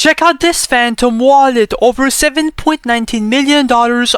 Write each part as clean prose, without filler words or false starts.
Check out this phantom wallet, over $7.19 million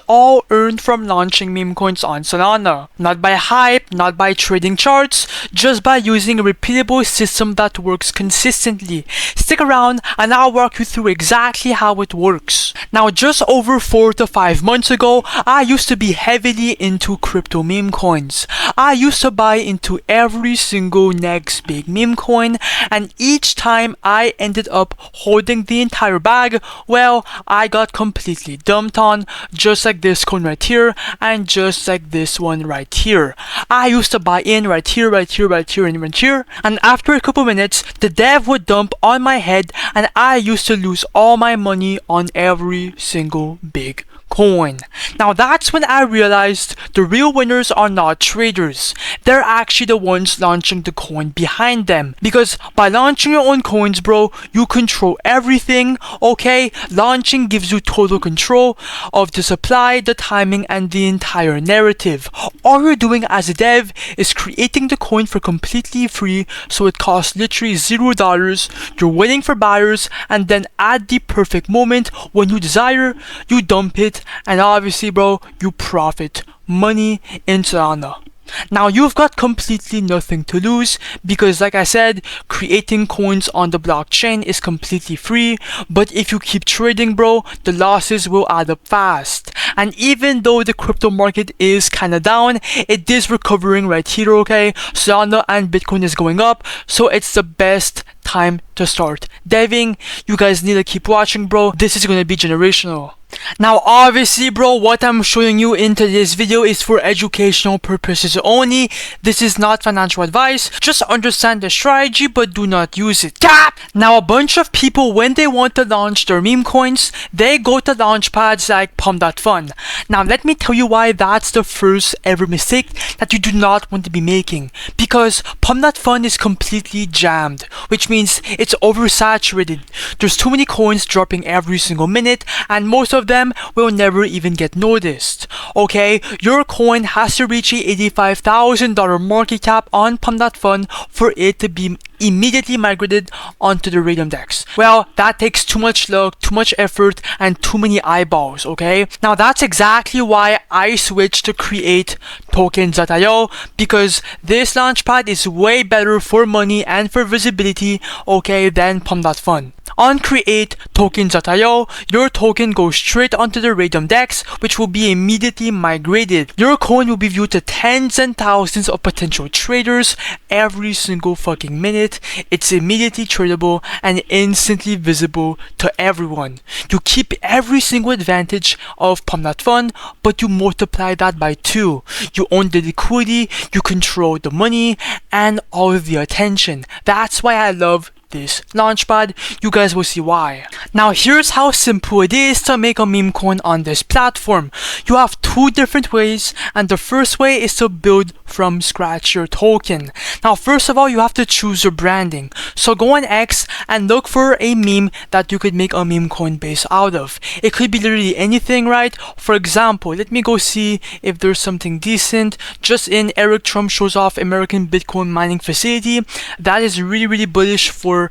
all earned from launching meme coins on Solana. Not by hype, not by trading charts, just by using a repeatable system that works consistently. Stick around and I'll walk you through exactly how it works. Now, just over 4 to 5 months ago, I used to be heavily into crypto meme coins. I used to buy into every single next big meme coin, and each time I ended up holding the entire bag, well, I got completely dumped on, just like this coin right here, and just like this one right here. I used to buy in right here, and right here, and after a couple minutes, the dev would dump on my head, and I used to lose all my money on every single big coin. Now that's when I realized the real winners are not traders. They're actually the ones launching the coin behind them. Because by launching your own coins, bro, you control everything, okay? Launching gives you total control of the supply, the timing, and the entire narrative. All you're doing as a dev is creating the coin for completely free, so it costs literally $0. You're waiting for buyers, and then at the perfect moment when you desire, you dump it, and obviously, bro, you profit money in Solana. Now, you've got completely nothing to lose because, like I said, creating coins on the blockchain is completely free, but if you keep trading, bro, the losses will add up fast. And even though the crypto market is kinda down, it is recovering right here, okay? Solana and Bitcoin is going up, so it's the best time to start deving. You guys need to keep watching, bro. This is gonna be generational. Now, obviously, bro, what I'm showing you in today's video is for educational purposes only. This is not financial advice. Just understand the strategy, but do not use it. Now, a bunch of people, when they want to launch their meme coins, they go to launch pads like Pump.Fun. Now, let me tell you why that's the first ever mistake that you do not want to be making. Because Pump.Fun is completely jammed, which means it's oversaturated. There's too many coins dropping every single minute, and most of them will never even get noticed. Okay, your coin has to reach a $85,000 market cap on Pump.Fun for it to be immediately migrated onto the Raydium DEX. Well, that takes too much luck, too much effort, and too many eyeballs, okay? Now, that's exactly why I switched to create tokens.io, because this launchpad is way better for money and for visibility, okay, than Pump.Fun. On create tokens.io, your token goes straight onto the Raydium DEX, which will be immediately migrated. Your coin will be viewed to tens and thousands of potential traders every single fucking minute. It's immediately tradable and instantly visible to everyone. You keep every single advantage of Pump.Fun, but you multiply that by 2. You own the liquidity, you control the money, and all of the attention. That's why I love this launchpad. You guys will see why. Now, here's how simple it is to make a meme coin on this platform. You have 2 different ways, and the first way is to build from scratch your token. Now, first of all, you have to choose your branding. So go on X and look for a meme that you could make a meme coin base out of. It could be literally anything, right? For example, let me go see if there's something decent. Just in, Eric Trump shows off American Bitcoin mining facility. That is really bullish for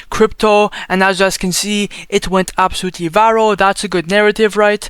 crypto, and as you guys can see, it went absolutely viral. That's a good narrative, right?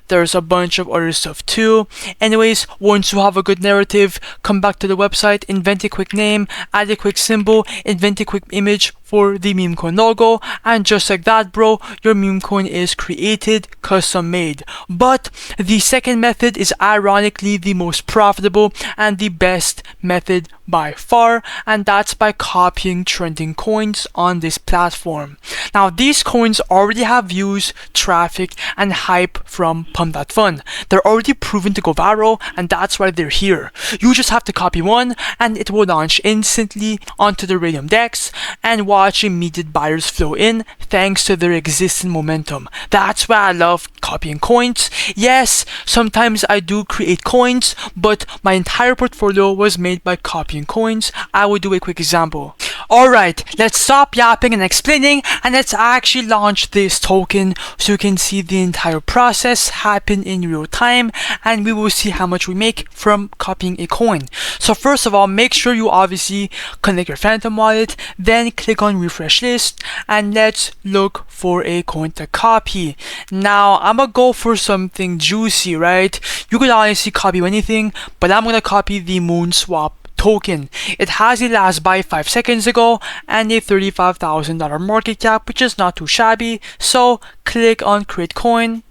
There's a bunch of other stuff too. Anyways, once you have a good narrative, come back to the website, invent a quick name, add a quick symbol, invent a quick image for the meme coin logo, and just like that, bro, your meme coin is created, custom made. But the second method is ironically the most profitable and the best method by far, and that's by copying trending coins on this platform. Now, these coins already have views, traffic, and hype from Pump.Fun. They're already proven to go viral, and that's why they're here. You just have to copy one, and it will launch instantly onto the Raydium DEX, and watch immediate buyers flow in thanks to their existing momentum. That's why I love copying coins. Yes, sometimes I do create coins, but my entire portfolio was made by copying coins. I will do a quick example. Alright, let's stop yapping and explaining, and let's let's actually launch this token so you can see the entire process happen in real time, and we will see how much we make from copying a coin. So first of all, make sure you obviously connect your Phantom wallet, then click on refresh list, and let's look for a coin to copy. Now I'm gonna go for something juicy, right? You could honestly copy anything, but I'm gonna copy the Moonswap token. It has a last buy 5 seconds ago and a $35,000 market cap, which is not too shabby. So click on create coin,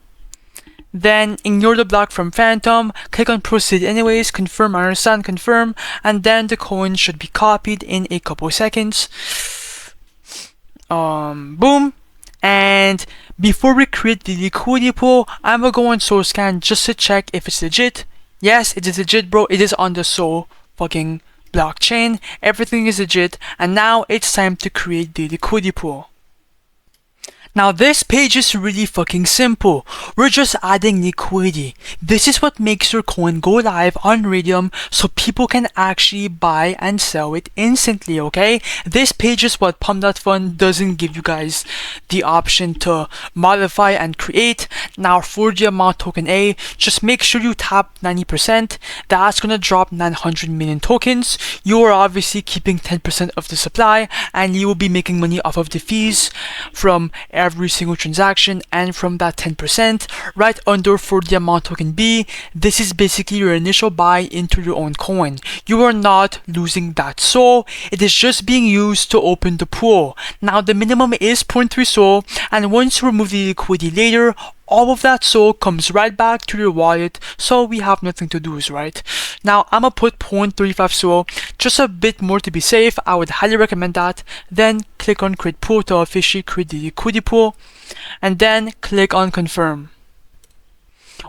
then ignore the block from Phantom, click on proceed anyways, confirm, understand, confirm, and then the coin should be copied in a couple seconds. Boom. And before we create the liquidity pool, I'm gonna go on SourceScan just to check if it's legit. Yes, it is legit, bro. It is on the Sol fucking blockchain. Everything is legit, and now it's time to create the liquidity pool. Now this page is really fucking simple. We're just adding liquidity. This is what makes your coin go live on Raydium so people can actually buy and sell it instantly, okay? This page is what Pump.Fun doesn't give you guys the option to modify and create. Now for the amount token A, just make sure you tap 90%. That's gonna drop 900 million tokens. You are obviously keeping 10% of the supply, and you will be making money off of the fees from every single transaction, and from that 10% right under for the amount token B, this is basically your initial buy into your own coin. You are not losing that SOL, it is just being used to open the pool. Now the minimum is 0.3 SOL, and once you remove the liquidity later, all of that SOL comes right back to your wallet, so we have nothing to lose, right? Now I'm gonna put 0.35 SOL, just a bit more to be safe. I would highly recommend that. Then click on create pool to officially create the liquidity pool, and then click on confirm.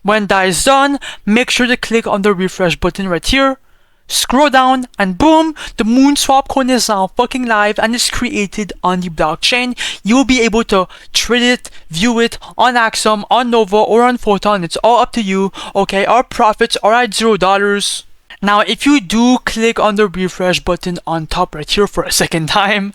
When that is done, make sure to click on the refresh button right here. Scroll down, and boom, the Moonswap coin is now fucking live and is created on the blockchain. You'll be able to trade it, view it on Axum, on Nova, or on Photon. It's all up to you, okay? Our profits are at $0. Now if you do click on the refresh button on top right here for a second time,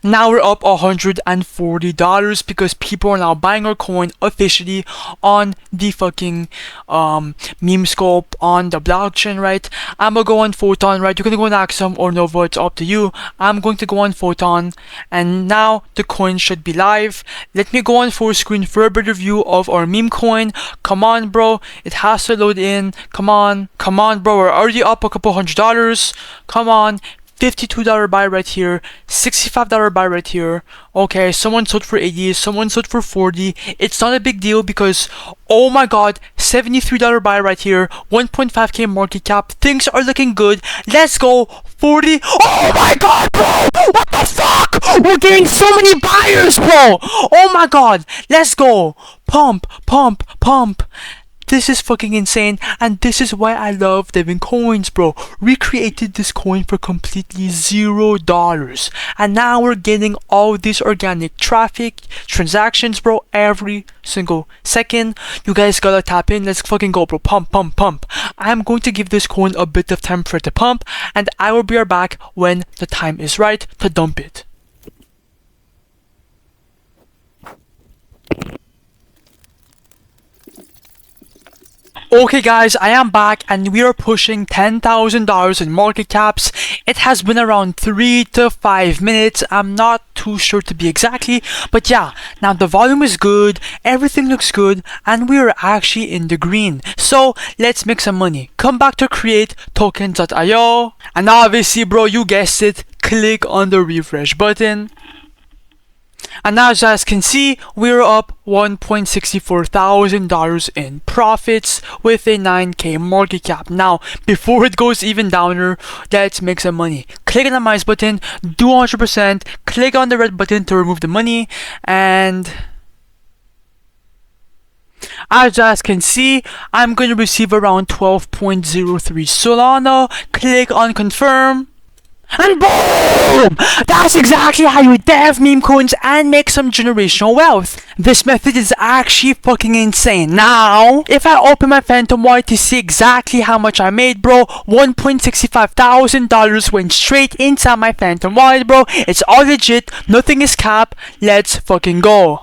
now we're up $140 because people are now buying our coin officially on the fucking meme scope on the blockchain, right? I'm gonna go on Photon, right? You're gonna go on Axum or Nova, it's up to you. I'm going to go on Photon, and now the coin should be live. Let me go on full screen for a better view of our meme coin. Come on, bro, it has to load in. Come on, bro, we're already up a couple $100. Come on. $52 buy right here, $65 buy right here. Okay, someone sold for 80, someone sold for 40. It's not a big deal because, oh my god, $73 buy right here, 1.5k market cap. Things are looking good. Let's go. 40. Oh my god, bro! What the fuck? We're getting so many buyers, bro! Oh my god, let's go. Pump. This is fucking insane, and this is why I love Devin coins, bro. We created this coin for completely $0, and now we're getting all this organic traffic, transactions, bro, every single second. You guys gotta tap in. Let's fucking go, bro. Pump. I'm going to give this coin a bit of time for it to pump, and I will be right back when the time is right to dump it. Okay guys, I am back and we are pushing $10,000 in market caps. It has been around 3 to 5 minutes. I'm not too sure to be exactly, but yeah, now the volume is good, everything looks good, and we are actually in the green. So let's make some money. Come back to create tokens.io, and obviously, bro, you guessed it, click on the refresh button. And now, as you guys can see, we're up $1.64,000 in profits with a 9k market cap. Now, before it goes even downer, let's make some money. Click on the minus button, do 100%, click on the red button to remove the money, and as you guys can see, I'm going to receive around 12.03 Solana. Click on confirm. And boom! That's exactly how you dev meme coins and make some generational wealth. This method is actually fucking insane. Now, if I open my Phantom wallet to see exactly how much I made, bro, $1,65000 went straight inside my Phantom wallet, bro. It's all legit, nothing is cap. Let's fucking go.